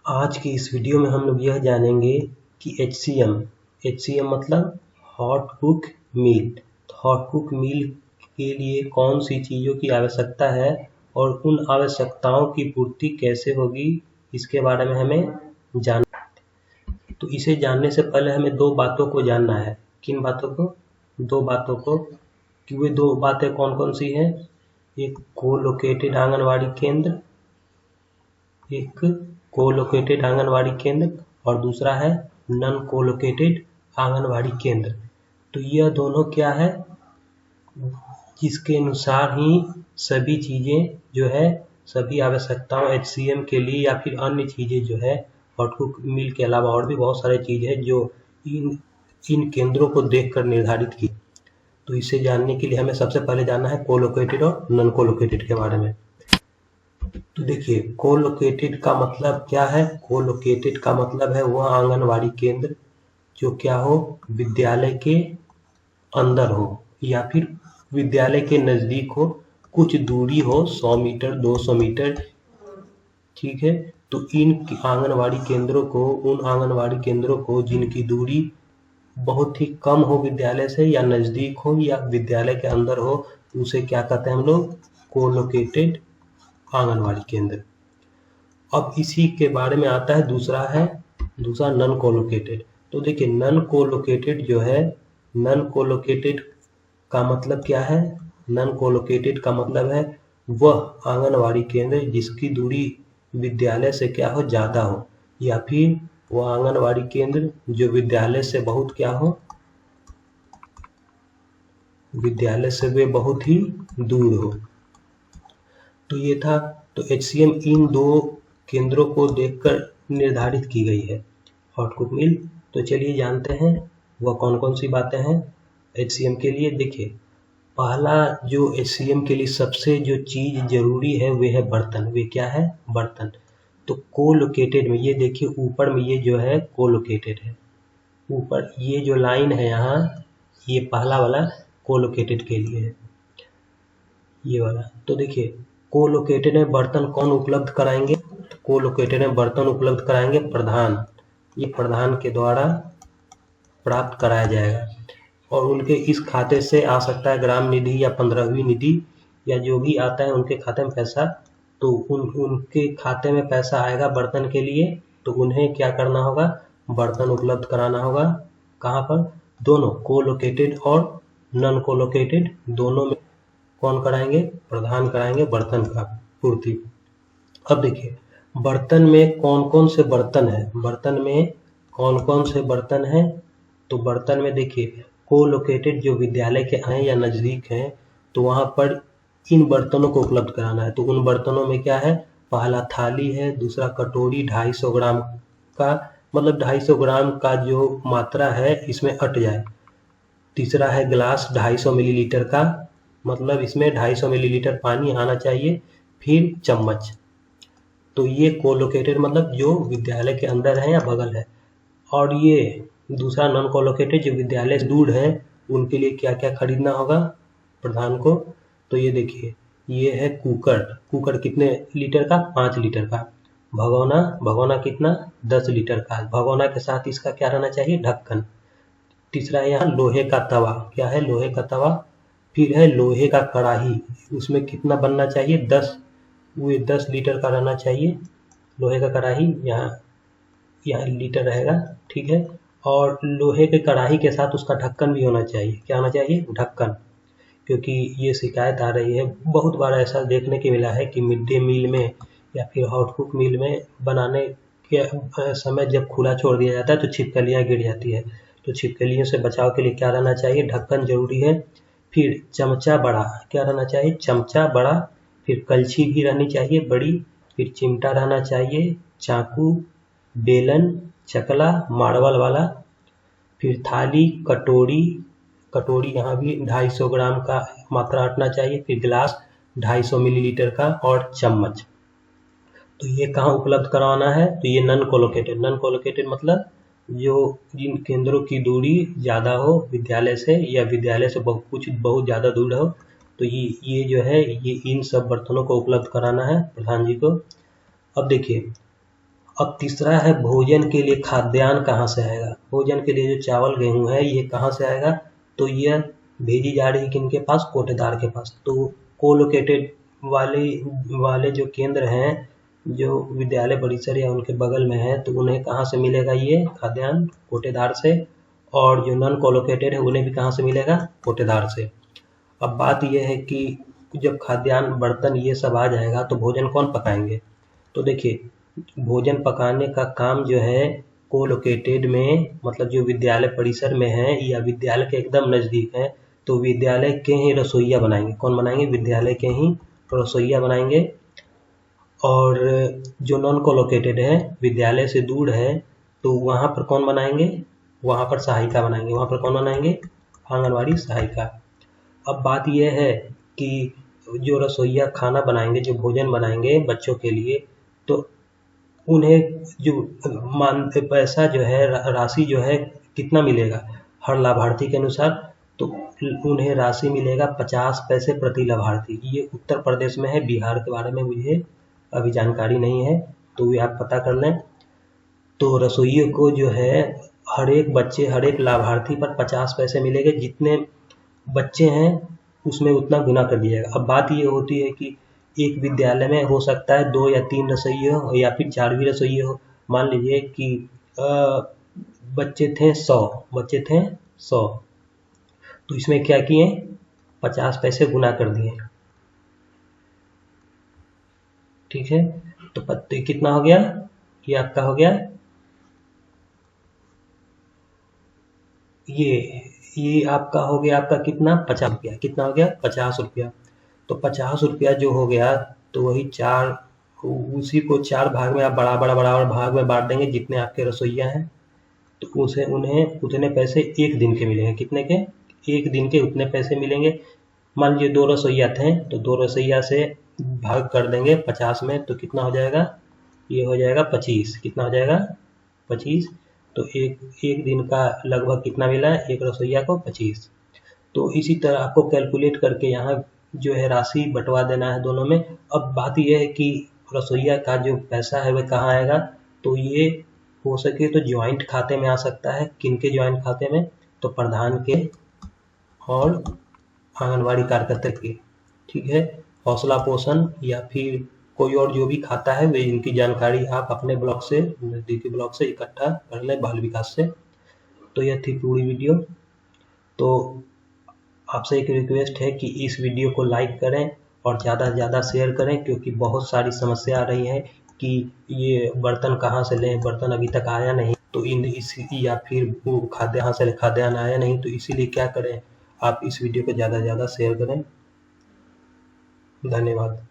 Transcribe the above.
आज की इस वीडियो में हम लोग यह जानेंगे कि HCM मतलब हॉट कुक मील। तो हॉट कुक मील के लिए कौन सी चीज़ों की आवश्यकता है और उन आवश्यकताओं की पूर्ति कैसे होगी, इसके बारे में हमें जानना। तो इसे जानने से पहले हमें दो बातों को जानना है। किन बातों को? दो बातों को। कि वे दो बातें कौन कौन सी हैं? एक कोलोकेटेड आंगनवाड़ी केंद्र और दूसरा है नॉन कोलोकेटेड आंगनवाड़ी केंद्र। तो यह दोनों क्या है, जिसके अनुसार ही सभी चीज़ें जो है, सभी आवश्यकताओं HCM के लिए या फिर अन्य चीज़ें जो है, हॉट कुक मील के अलावा और भी बहुत सारी चीज़ें हैं जो इन केंद्रों को देखकर निर्धारित की। तो इसे जानने के लिए हमें सबसे पहले जानना है कोलोकेटेड और नॉन कोलोकेटेड के बारे में। तो देखिए, कोलोकेटेड का मतलब क्या है? कोलोकेटेड का मतलब है वह आंगनवाड़ी केंद्र जो क्या हो, विद्यालय के अंदर हो या फिर विद्यालय के नज़दीक हो, कुछ दूरी हो, 100 मीटर 200 मीटर, ठीक है। तो इन आंगनवाड़ी केंद्रों को, उन आंगनवाड़ी केंद्रों को जिनकी दूरी बहुत ही कम हो विद्यालय से, या नज़दीक हो या विद्यालय के अंदर हो, उसे क्या कहते हैं हम लोग? कोलोकेटेड आंगनवाड़ी केंद्र। अब इसी के बारे में आता है दूसरा नॉन कोलोकेटेड। तो देखिए, नॉन कोलोकेटेड जो है, नॉन कोलोकेटेड का मतलब क्या है? नॉन कोलोकेटेड का मतलब है वह आंगनवाड़ी केंद्र जिसकी दूरी विद्यालय से क्या हो, ज़्यादा हो, या फिर वह आंगनवाड़ी केंद्र जो विद्यालय से बहुत क्या हो, विद्यालय से वे बहुत ही दूर हो। तो ये था। तो HCM इन दो केंद्रों को देखकर निर्धारित की गई है, हॉट कुक मील। तो चलिए जानते हैं वह कौन कौन सी बातें हैं HCM के लिए। देखिए, पहला जो HCM के लिए सबसे जो चीज़ जरूरी है वे है बर्तन। वे क्या है? बर्तन। तो कोलोकेटेड में ये देखिए, ऊपर में ये जो है कोलोकेटेड है, ऊपर ये जो लाइन है यहाँ, ये पहला वाला कोलोकेटेड के लिए है, ये वाला। तो देखिए, कोलोकेटेड में बर्तन कौन उपलब्ध कराएंगे? कोलोकेटेड में बर्तन उपलब्ध कराएंगे प्रधान। ये प्रधान के द्वारा प्राप्त कराया जाएगा और उनके इस खाते से आ सकता है ग्राम निधि या 15वीं निधि या जो भी आता है उनके खाते में पैसा। तो उनके खाते में पैसा आएगा बर्तन के लिए, तो उन्हें क्या करना होगा? बर्तन उपलब्ध कराना होगा। कहाँ पर? दोनों, कोलोकेटेड और नॉन कोलोकेटेड दोनों में कौन कराएंगे? प्रधान कराएंगे बर्तन का पूर्ति। अब देखिए, बर्तन में कौन कौन से बर्तन हैं? बर्तन में कौन कौन से बर्तन हैं? तो बर्तन में देखिए, कोलोकेटेड जो विद्यालय के हैं या नज़दीक हैं, तो वहाँ पर इन बर्तनों को उपलब्ध कराना है। तो उन बर्तनों में क्या है? पहला थाली है, दूसरा कटोरी 250 ग्राम का, मतलब 250 ग्राम का जो मात्रा है इसमें अट जाए। तीसरा है गिलास 250 मिलीलीटर का, मतलब इसमें 250 मिलीलीटर पानी आना चाहिए। फिर चम्मच। तो ये कोलोकेटेड मतलब जो विद्यालय के अंदर है या बगल है। और ये दूसरा नॉन कोलोकेटेड जो विद्यालय से दूर है, उनके लिए क्या क्या खरीदना होगा प्रधान को? तो ये देखिए, ये है कुकर कितने लीटर का? 5 लीटर का। भगोना कितना? 10 लीटर का। भगोना के साथ इसका क्या रहना चाहिए? ढक्कन। तीसरा है यहाँ लोहे का तवा। क्या है? लोहे का तवा। फिर है लोहे का कढ़ाई, उसमें कितना बनना चाहिए? 10 लीटर का रहना चाहिए लोहे का कढ़ाई। यहाँ लीटर रहेगा, ठीक है। और लोहे के कढ़ाई के साथ उसका ढक्कन भी होना चाहिए। क्या होना चाहिए? ढक्कन। क्योंकि ये शिकायत आ रही है, बहुत बार ऐसा देखने को मिला है कि मिड डे मील में या फिर हॉट कुक मील में बनाने के समय जब खुला छोड़ दिया जाता है तो छिपकलियाँ गिर जाती है। तो छिपकलियों से बचाव के लिए क्या रहना चाहिए? ढक्कन जरूरी है। फिर चमचा बड़ा, क्या रहना चाहिए? चमचा बड़ा। फिर कलछी भी रहनी चाहिए बड़ी। फिर चिमटा रहना चाहिए, चाकू, बेलन, चकला मार्बल वाला। फिर थाली, कटोरी यहाँ भी 250 ग्राम का मात्रा हटना चाहिए। फिर गिलास 250 मिलीलीटर का और चम्मच। तो ये कहाँ उपलब्ध करवाना है? तो ये नॉन कोलोकेटेड मतलब जो जिन केंद्रों की दूरी ज़्यादा हो विद्यालय से, या विद्यालय से बहुत ज़्यादा दूर हो, तो ये जो है, ये इन सब बर्तनों को उपलब्ध कराना है प्रधान जी को। अब देखिए, अब तीसरा है भोजन के लिए खाद्यान्न कहाँ से आएगा। भोजन के लिए जो चावल गेहूं है ये कहाँ से आएगा, तो यह भेजी जा रही है किनके पास, कोटेदार के पास। तो कोलोकेटेड वाले जो केंद्र हैं जो विद्यालय परिसर या उनके बगल में है, तो उन्हें कहाँ से मिलेगा ये खाद्यान्न, कोटेदार से। और जो नॉन कोलोकेटेड है उन्हें भी कहाँ से मिलेगा, कोटेदार से। अब बात यह है कि जब खाद्यान्न बर्तन ये सब आ जाएगा तो भोजन कौन पकाएंगे। तो देखिए भोजन पकाने का काम जो है कोलोकेटेड में, मतलब जो विद्यालय परिसर में है या विद्यालय के एकदम नज़दीक है, तो विद्यालय के ही रसोइया बनाएंगे। कौन बनाएंगे, विद्यालय के ही रसोइया बनाएंगे। और जो नॉन कोलोकेटेड है, विद्यालय से दूर है, तो वहाँ पर कौन बनाएंगे, वहाँ पर सहायिका बनाएंगे। वहाँ पर कौन बनाएंगे, आंगनवाड़ी सहायिका। अब बात यह है कि जो रसोइया खाना बनाएंगे, जो भोजन बनाएंगे बच्चों के लिए, तो उन्हें जो पैसा जो है, राशि जो है कितना मिलेगा हर लाभार्थी के अनुसार, तो उन्हें राशि मिलेगा 50 पैसे प्रति लाभार्थी। ये उत्तर प्रदेश में है, बिहार के बारे में मुझे अभी जानकारी नहीं है, तो ये आप पता कर लें। तो रसोइयों को जो है हर एक लाभार्थी पर 50 पैसे मिलेंगे। जितने बच्चे हैं उसमें उतना गुना कर दिया जाएगा। अब बात ये होती है कि एक विद्यालय में हो सकता है 2 या 3 रसोइये हो या फिर 4 भी रसोइये हो। मान लीजिए कि बच्चे थे 100, तो इसमें क्या किए, 50 पैसे गुना कर दिए, ठीक है। तो पत्ते कितना हो गया, ये आपका हो गया, ये आपका हो गया, आपका कितना, 50 रुपया। कितना हो गया, 50 रुपया। तो 50 रुपया जो हो गया, तो वही उसी को 4 भाग में आप बराबर भाग में बांट देंगे जितने आपके रसोइया हैं। तो उन्हें उतने पैसे एक दिन के मिलेंगे। कितने के, एक दिन के उतने पैसे मिलेंगे। मान लीजिए 2 रसोइया थे, तो 2 रसोइया से भाग कर देंगे 50 में, तो कितना हो जाएगा, ये हो जाएगा 25। कितना हो जाएगा, 25। तो एक दिन का लगभग कितना मिला है, एक रसोइया को 25। तो इसी तरह आपको कैलकुलेट करके यहाँ जो है राशि बंटवा देना है दोनों में। अब बात यह है कि रसोइया का जो पैसा है वह कहाँ आएगा, तो ये हो सके तो ज्वाइंट खाते में आ सकता है। किनके ज्वाइंट खाते में, तो प्रधान के और आंगनवाड़ी कार्यकर्ता के, ठीक है। हौसला पोषण या फिर कोई और जो भी खाता है वे, इनकी जानकारी आप अपने ब्लॉक से, नज़दीकी ब्लॉक से इकट्ठा कर लें, बाल विकास से। तो यह थी पूरी वीडियो। तो आपसे एक रिक्वेस्ट है कि इस वीडियो को लाइक करें और ज़्यादा से ज़्यादा शेयर करें, क्योंकि बहुत सारी समस्या आ रही है कि ये बर्तन कहाँ से लें, बर्तन अभी तक आया नहीं, तो या फिर खाद्यान्न आया नहीं, तो इसीलिए क्या करें, आप इस वीडियो को ज़्यादा से ज़्यादा शेयर करें। धन्यवाद।